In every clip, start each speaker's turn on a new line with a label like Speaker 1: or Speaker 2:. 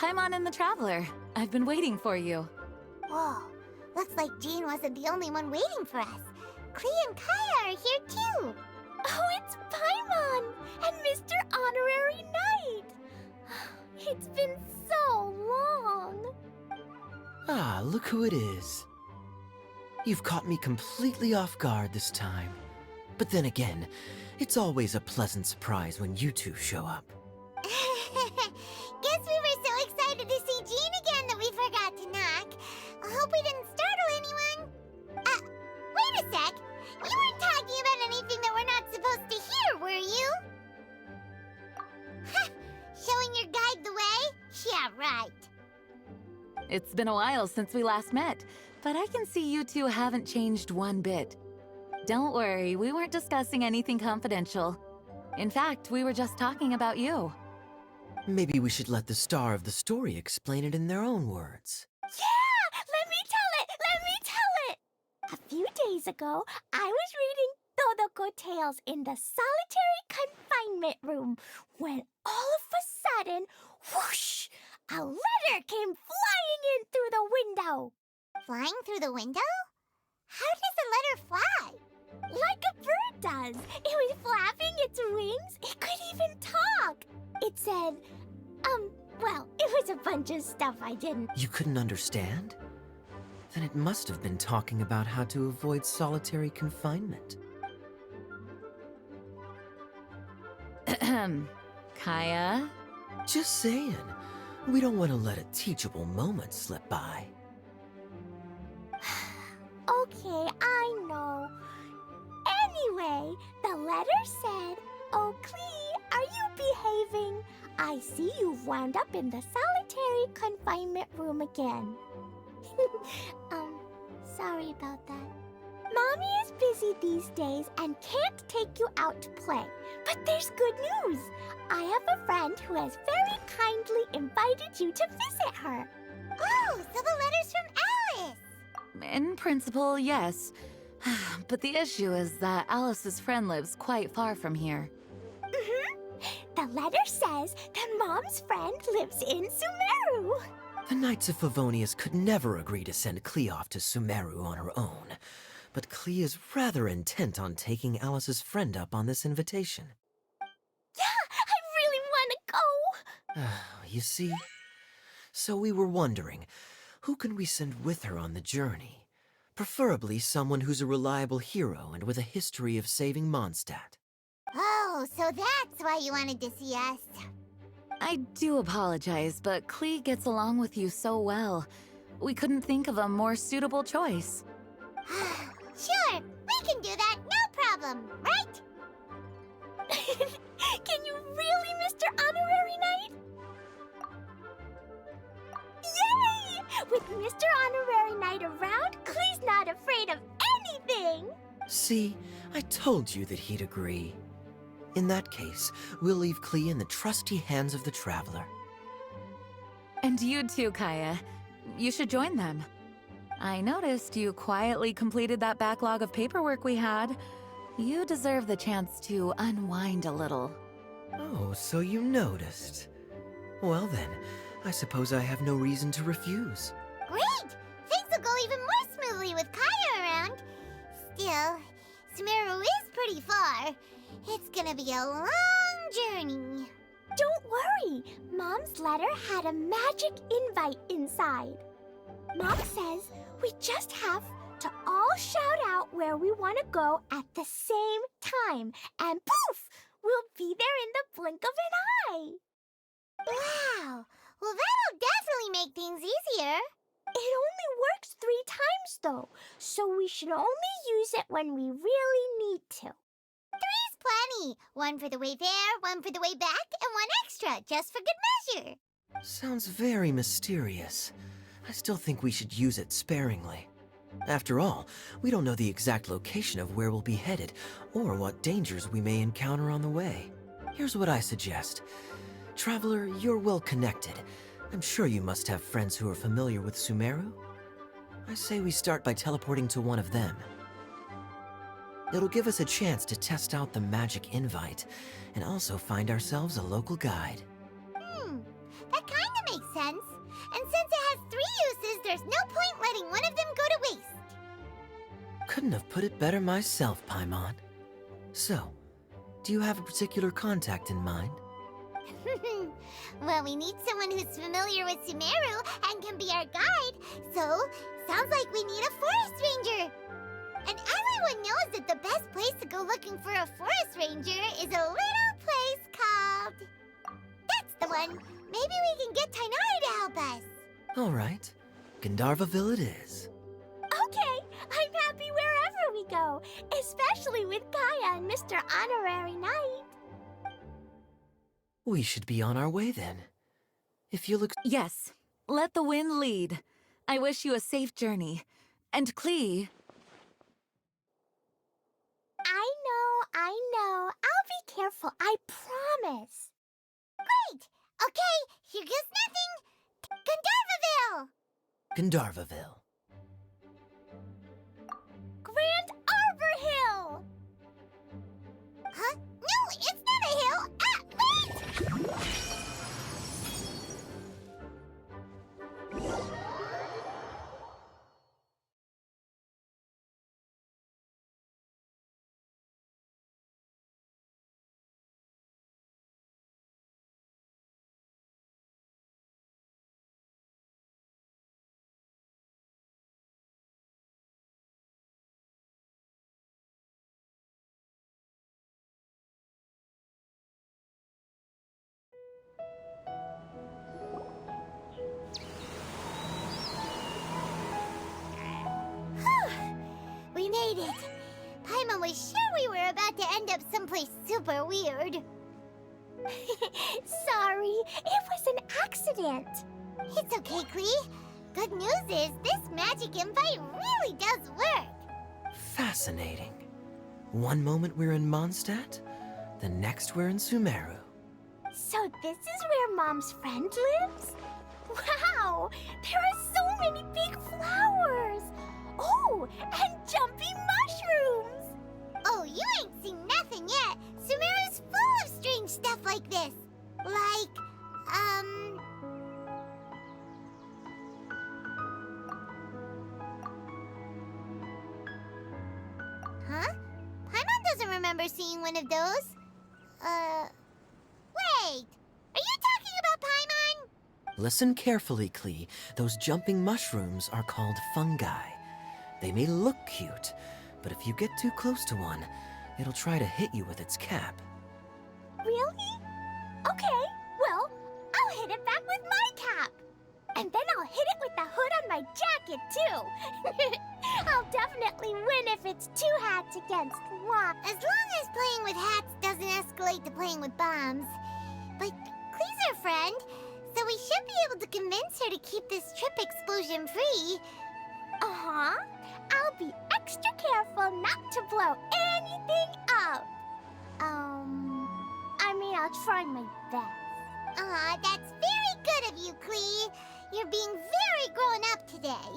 Speaker 1: Paimon and the Traveler. I've been waiting for you.
Speaker 2: Whoa, looks like Jean wasn't the only one waiting for us. Klee and Kaya are here too.
Speaker 3: Oh, it's Paimon and Mr. Honorary Knight. It's been so long.
Speaker 4: Ah, look who it is. You've caught me completely off guard this time. But then again, it's always a pleasant surprise when you two show up.
Speaker 2: Guess we were so excited to see Jean again that we forgot to knock. I hope we didn't startle anyone. Wait a sec. You weren't talking about anything that we're not supposed to hear, were you? Ha! Showing your guide the way? Yeah, right.
Speaker 1: It's been a while since we last met, but I can see you two haven't changed one bit. Don't worry, we weren't discussing anything confidential. In fact, we were just talking about you.
Speaker 4: Maybe we should let the star of the story explain it in their own words.
Speaker 3: Yeah! Let me tell it! A few days ago, I was reading Todoko Tales in the solitary confinement room when all of a sudden, whoosh! A letter came flying in through the window.
Speaker 2: Flying through the window? How does a letter fly?
Speaker 3: Like a bird does. It was flapping its wings. It could even talk. It said, well, it was a bunch of stuff I didn't.
Speaker 4: You couldn't understand? Then it must have been talking about how to avoid solitary confinement.
Speaker 1: Kaya?
Speaker 4: Just saying. We don't want to let a teachable moment slip by.
Speaker 3: Okay, I know. Anyway, the letter said, "Oh, Klee, are you behaving? I see you've wound up in the solitary confinement room again." Sorry about that. Mommy is busy these days and can't take you out to play. But there's good news. I have a friend who has very kindly invited you to visit her.
Speaker 2: Oh, so the letter's from Alice.
Speaker 1: In principle, yes. But the issue is that Alice's friend lives quite far from here.
Speaker 3: The letter says that Mom's friend lives in Sumeru.
Speaker 4: The Knights of Favonius could never agree to send Klee off to Sumeru on her own. But Klee is rather intent on taking Alice's friend up on this invitation.
Speaker 3: Yeah, I really want to go.
Speaker 4: You see? So we were wondering, who can we send with her on the journey? Preferably someone who's a reliable hero and with a history of saving Mondstadt.
Speaker 2: Oh, so that's why you wanted to see us.
Speaker 1: I do apologize, but Klee gets along with you so well. We couldn't think of a more suitable choice.
Speaker 2: Sure, we can do that, no problem, right?
Speaker 3: Can you really, Mr. Honorary Knight? Yay! With Mr. Honorary Knight around, Klee's not afraid of anything!
Speaker 4: See, I told you that he'd agree. In that case, we'll leave Klee in the trusty hands of the Traveler.
Speaker 1: And you too, Kaya. You should join them. I noticed you quietly completed that backlog of paperwork we had. You deserve the chance to unwind a little.
Speaker 4: Oh, so you noticed. Well then, I suppose I have no reason to refuse.
Speaker 2: Great! Things will go even more smoothly with Kaya around. Still, Sumeru is pretty far. It's gonna be a long journey.
Speaker 3: Don't worry, Mom's letter had a magic invite inside. Mom says we just have to all shout out where we want to go at the same time, and poof, we'll be there in the blink of an eye.
Speaker 2: Wow! Well, that'll definitely make things easier.
Speaker 3: It only works 3 times, though, so we should only use it when we really need to.
Speaker 2: 3's plenty. 1 for the way there, 1 for the way back, and 1 extra, just for good measure.
Speaker 4: Sounds very mysterious. I still think we should use it sparingly. After all, we don't know the exact location of where we'll be headed, or what dangers we may encounter on the way. Here's what I suggest. Traveler, you're well connected. I'm sure you must have friends who are familiar with Sumeru. I say we start by teleporting to one of them. It'll give us a chance to test out the magic invite, and also find ourselves a local guide.
Speaker 2: That kinda makes sense. And since it has 3 uses, there's no point letting one of them go to waste.
Speaker 4: Couldn't have put it better myself, Paimon. So, do you have a particular contact in mind?
Speaker 2: Well, we need someone who's familiar with Sumeru and can be our guide. So, sounds like we need a forest ranger. And everyone knows that the best place to go looking for a forest ranger is a little place called... That's the one! Maybe we can get Tainari to help us.
Speaker 4: All right. Gandharvaville it is.
Speaker 3: Okay, I'm happy wherever we go, especially with Kaya and Mr. Honorary Knight.
Speaker 4: We should be on our way then. If you'll
Speaker 1: Yes, let the wind lead. I wish you a safe journey. And Klee...
Speaker 3: I know. I'll be careful, I promise.
Speaker 2: Great! Okay, here goes nothing. Gandharvaville!
Speaker 4: Gandharvaville.
Speaker 3: Grand Arbor Hill!
Speaker 2: Huh? No, it's not a hill! Ah, wait! We made it. Paimon was sure we were about to end up someplace super weird.
Speaker 3: Sorry, it was an accident.
Speaker 2: It's okay, Klee. Good news is this magic invite really does work.
Speaker 4: Fascinating. One moment we're in Mondstadt, the next we're in Sumeru.
Speaker 3: So this is where Mom's friend lives? Wow, there are so many big flowers. Oh, and jumpy mushrooms.
Speaker 2: Oh, you ain't seen nothing yet. Sumeru's full of strange stuff like this. Like, Huh? Paimon doesn't remember seeing one of those. Wait! Are you talking about Paimon?
Speaker 4: Listen carefully, Klee. Those jumping mushrooms are called fungi. They may look cute, but if you get too close to one, it'll try to hit you with its cap.
Speaker 3: Really? Okay, well, I'll hit it back with my cap. And then I'll hit it with the hood on my jacket, too. I'll definitely win if it's 2 hats against 1.
Speaker 2: As long as playing with hats doesn't escalate to playing with bombs. But Klee's our friend, so we should be able to convince her to keep this trip explosion-free.
Speaker 3: Uh-huh. I'll be extra careful not to blow anything up. I mean, I'll try my best.
Speaker 2: That's very good of you, Klee. You're being very grown up today.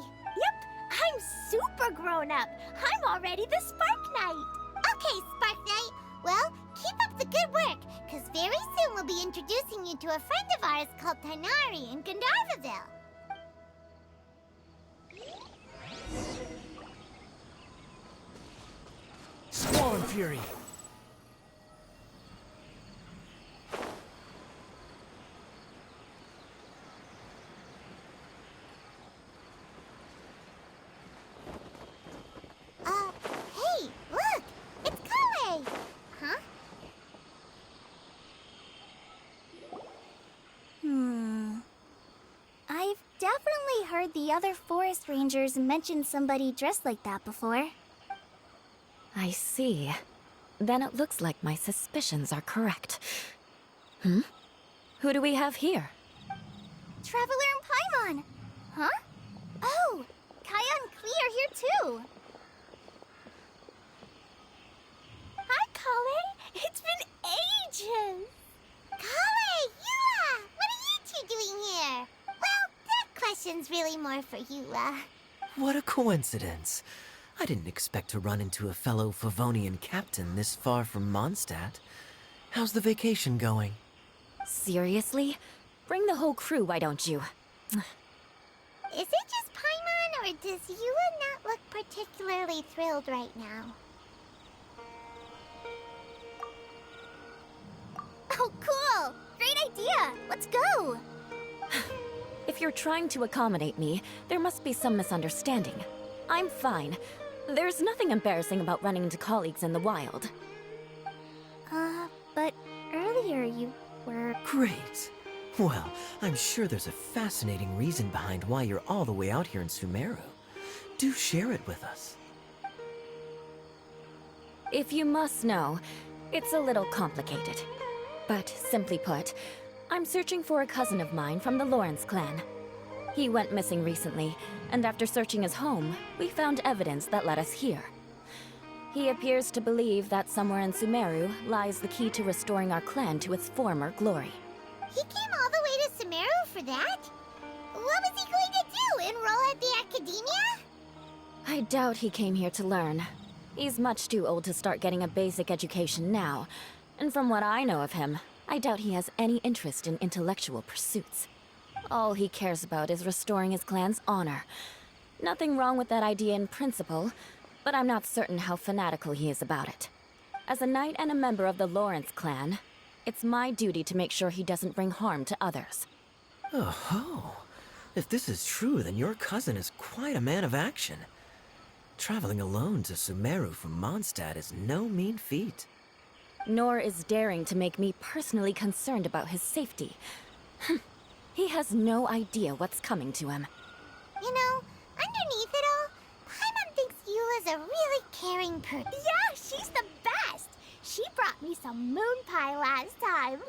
Speaker 3: Yep, I'm super grown up. I'm already the Spark Knight.
Speaker 2: Okay, Spark Knight. Well, keep up the good work, because very soon we'll be introducing you to a friend of ours called Tainari in Gandharvaville.
Speaker 5: Squall and Fury!
Speaker 2: Hey, look! It's Kale! Huh?
Speaker 3: I've definitely heard the other forest rangers mention somebody dressed like that before.
Speaker 1: I see. Then it looks like my suspicions are correct. Hmm? Who do we have here?
Speaker 3: Traveler and Paimon! Huh? Oh, Kaya and Klee are here too! Hi, Kale! It's been ages!
Speaker 2: Kale! Eula! What are you two doing here? Well, that question's really more for Eula.
Speaker 4: What a coincidence. I didn't expect to run into a fellow Favonian captain this far from Mondstadt. How's the vacation going?
Speaker 1: Seriously?
Speaker 3: Bring the whole crew, why don't you?
Speaker 2: Is it just Paimon, or does Yula not look particularly thrilled right now? Oh, cool! Great idea! Let's go!
Speaker 3: If you're trying to accommodate me, there must be some misunderstanding. I'm fine. There's nothing embarrassing about running into colleagues in the wild.
Speaker 2: But earlier you were...
Speaker 4: Great. Well, I'm sure there's a fascinating reason behind why you're all the way out here in Sumeru. Do share it with us.
Speaker 3: If you must know, it's a little complicated. But simply put, I'm searching for a cousin of mine from the Lawrence clan. He went missing recently, and after searching his home, we found evidence that led us here. He appears to believe that somewhere in Sumeru lies the key to restoring our clan to its former glory.
Speaker 2: He came all the way to Sumeru for that? What was he going to do, enroll at the academia?
Speaker 3: I doubt he came here to learn. He's much too old to start getting a basic education now, and from what I know of him, I doubt he has any interest in intellectual pursuits. All he cares about is restoring his clan's honor. Nothing wrong with that idea in principle, but I'm not certain how fanatical he is about it. As a knight and a member of the Lawrence clan, it's my duty to make sure he doesn't bring harm to others.
Speaker 4: Oh-ho. If this is true, then your cousin is quite a man of action. Traveling alone to Sumeru from Mondstadt is no mean feat.
Speaker 3: Nor is daring to make me personally concerned about his safety. He has no idea what's coming to him.
Speaker 2: You know, underneath it all, Paimon thinks Yula's a really caring person.
Speaker 3: Yeah, she's the best! She brought me some moon pie last time.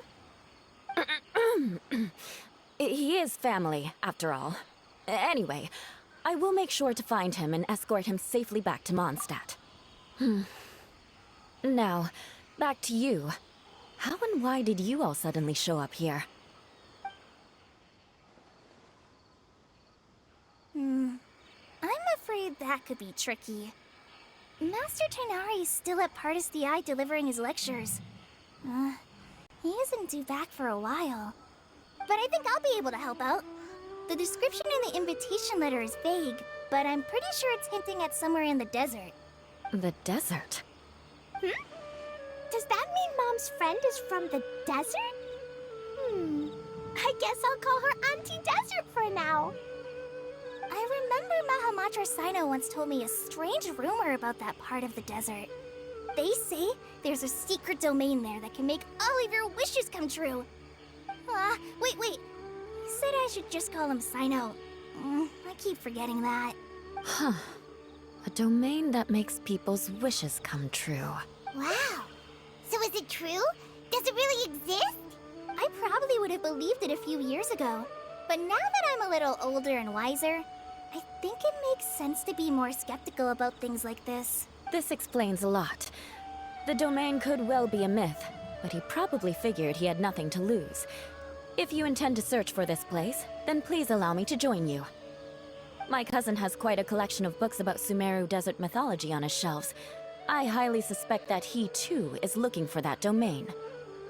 Speaker 3: He is family, after all. Anyway, I will make sure to find him and escort him safely back to Mondstadt. Now, back to you. How and why did you all suddenly show up here?
Speaker 2: I'm afraid that could be tricky. Master Tighnari is still at Partis the Eye delivering his lectures. He isn't due back for a while. But I think I'll be able to help out. The description in the invitation letter is vague, but I'm pretty sure it's hinting at somewhere in the desert.
Speaker 3: The desert?
Speaker 2: Does that mean Mom's friend is from the desert? I guess I'll call her Auntie Desert for now. I remember Mahamatra Sino once told me a strange rumor about that part of the desert. They say there's a secret domain there that can make all of your wishes come true. Wait. He said I should just call him Sino. I keep forgetting that.
Speaker 3: Huh. A domain that makes people's wishes come true.
Speaker 2: Wow. So is it true? Does it really exist? I probably would have believed it a few years ago. But now that I'm a little older and wiser, I think it makes sense to be more skeptical about things like this.
Speaker 3: This explains a lot. The domain could well be a myth, but he probably figured he had nothing to lose. If you intend to search for this place, then please allow me to join you. My cousin has quite a collection of books about Sumeru desert mythology on his shelves. I highly suspect that he, too, is looking for that domain.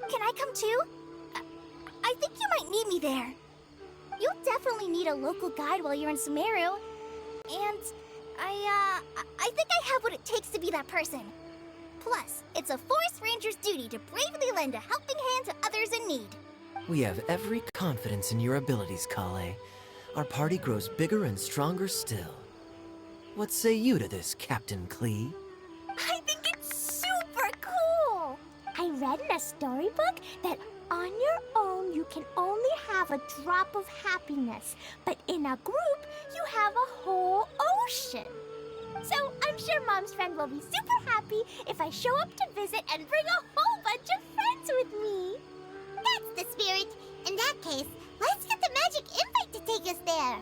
Speaker 2: Can I come too? I think you might need me there. You'll definitely need a local guide while you're in Sumeru. And I think I have what it takes to be that person. Plus, it's a forest ranger's duty to bravely lend a helping hand to others in need.
Speaker 4: We have every confidence in your abilities, Kale. Our party grows bigger and stronger still. What say you to this, Captain Klee?
Speaker 3: I think it's super cool!
Speaker 2: I read in a storybook that on your own you can only have a drop of happiness, but in a group you have a whole ocean. So I'm sure Mom's friend will be super happy if I show up to visit and bring a whole bunch of friends with me. That's the spirit. In that case, let's get the magic invite to take us there.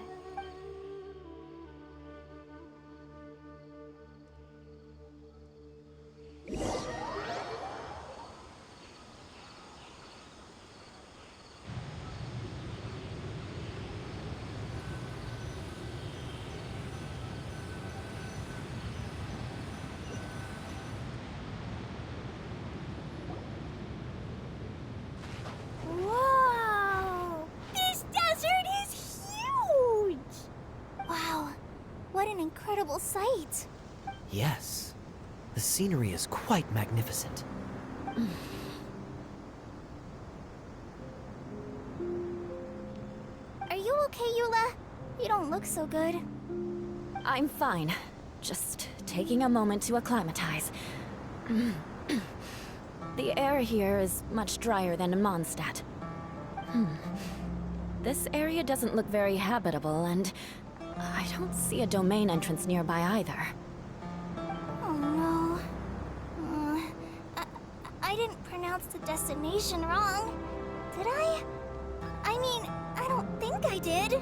Speaker 2: Whoa!
Speaker 3: What an incredible sight.
Speaker 4: Yes. The scenery is quite magnificent.
Speaker 3: Are you okay, Eula? You don't look so good.
Speaker 1: I'm fine. Just taking a moment to acclimatize. The air here is much drier than in Mondstadt. This area doesn't look very habitable, and I don't see a domain entrance nearby either.
Speaker 3: Oh no. I didn't pronounce the destination wrong. Did I? I mean, I don't think I did.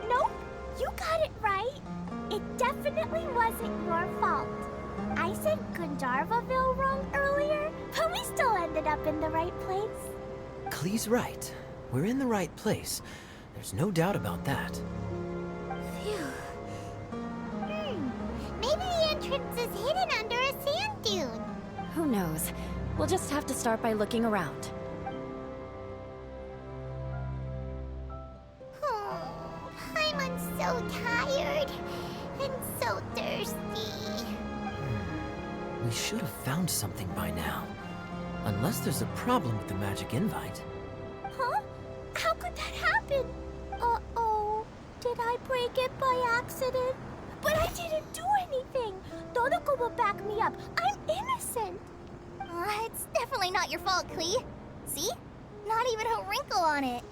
Speaker 3: Nope, you got it right. It definitely wasn't your fault. I said Gandharvaville wrong earlier, but we still ended up in the right place.
Speaker 4: Klee's right. We're in the right place. There's no doubt about that.
Speaker 3: Phew.
Speaker 2: Maybe the entrance is hidden under a sand dune.
Speaker 1: Who knows? We'll just have to start by looking around.
Speaker 2: Oh, Paimon's so tired and so thirsty.
Speaker 4: We should have found something by now. Unless there's a problem with the magic invite.
Speaker 3: Huh? How could that happen? Uh-oh. Did I break it by accident? But I didn't do anything. Todoko will back me up. I'm innocent. It's definitely not your fault, Klee. See? Not even a wrinkle on it.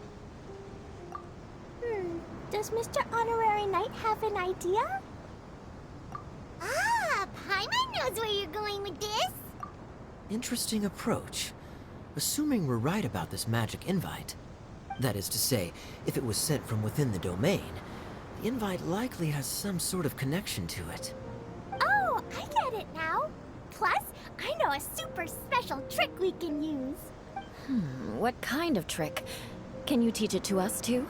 Speaker 3: Does Mr. Honorary Knight have an idea?
Speaker 2: Ah, Paimon knows where you're going with this.
Speaker 4: Interesting approach. Assuming we're right about this magic invite. That is to say, if it was sent from within the domain, the invite likely has some sort of connection to it.
Speaker 3: Oh, I get it now. Plus, I know a super special trick we can use.
Speaker 1: What kind of trick? Can you teach it to us too?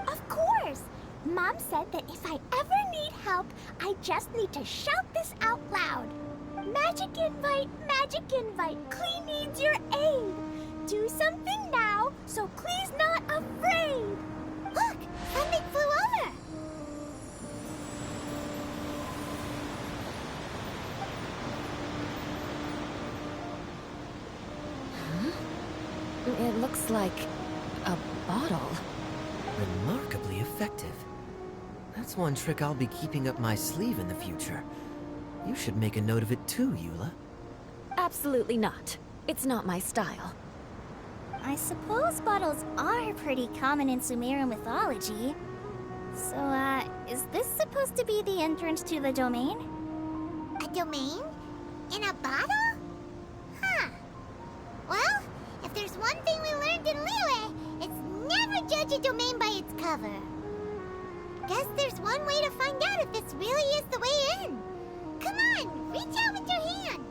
Speaker 3: Of course! Mom said that if I ever need help, I just need to shout this out loud. Magic invite, Klee needs your aid. Do something now, so Klee's not afraid.
Speaker 2: Look, something flew over.
Speaker 1: It looks like a bottle.
Speaker 4: Remarkably effective. That's one trick I'll be keeping up my sleeve in the future. You should make a note of it too, Eula.
Speaker 1: Absolutely not. It's not my style.
Speaker 3: I suppose bottles are pretty common in Sumeru mythology. So, is this supposed to be the entrance to the domain?
Speaker 2: A domain? In a bottle? Huh. Well, if there's one thing we learned in Liyue, it's never judge a domain by its cover. Guess there's one way to find out if this really is the way in. Come on, reach out with your hand.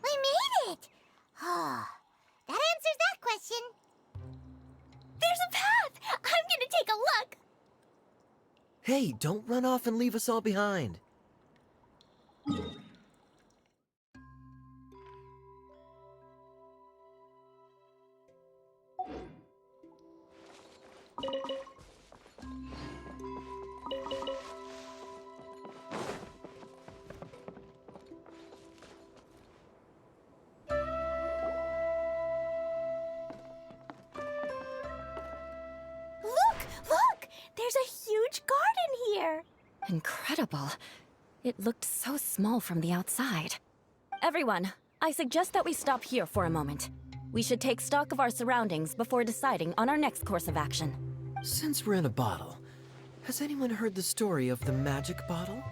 Speaker 2: We made it! Oh, that answers that question.
Speaker 3: There's a path! I'm gonna take a look!
Speaker 4: Hey, don't run off and leave us all behind.
Speaker 3: Look! There's a huge garden here!
Speaker 1: Incredible. It looked so small from the outside. Everyone, I suggest that we stop here for a moment. We should take stock of our surroundings before deciding on our next course of action.
Speaker 4: Since we're in a bottle, has anyone heard the story of the magic bottle?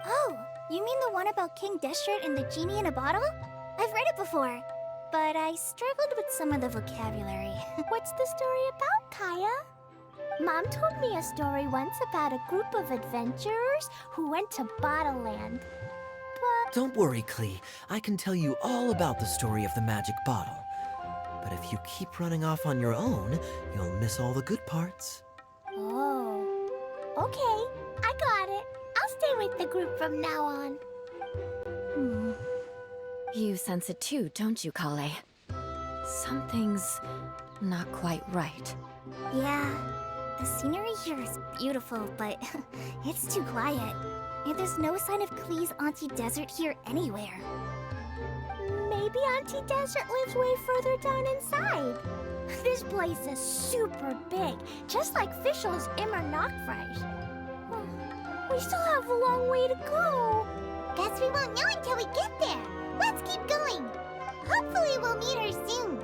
Speaker 3: Oh, you mean the one about King Deshret and the genie in a bottle? I've read it before, but I struggled with some of the vocabulary. What's the story about, Kaya? Mom told me a story once about a group of adventurers who went to Bottle Land.
Speaker 4: Don't worry, Klee. I can tell you all about the story of the magic bottle. But if you keep running off on your own, you'll miss all the good parts.
Speaker 3: Oh. Okay, I got it. I'll stay with the group from now on.
Speaker 1: You sense it too, don't you, Kale? Something's not quite right.
Speaker 2: Yeah, the scenery here is beautiful, but it's too quiet. And there's no sign of Klee's Auntie Desert here anywhere.
Speaker 3: Maybe Auntie Desert lives way further down inside. This place is super big, just like Fischl's Immer Nachtreich. We still have a long way to go.
Speaker 2: Guess we won't know until we get there. Let's keep going. Hopefully we'll meet her soon.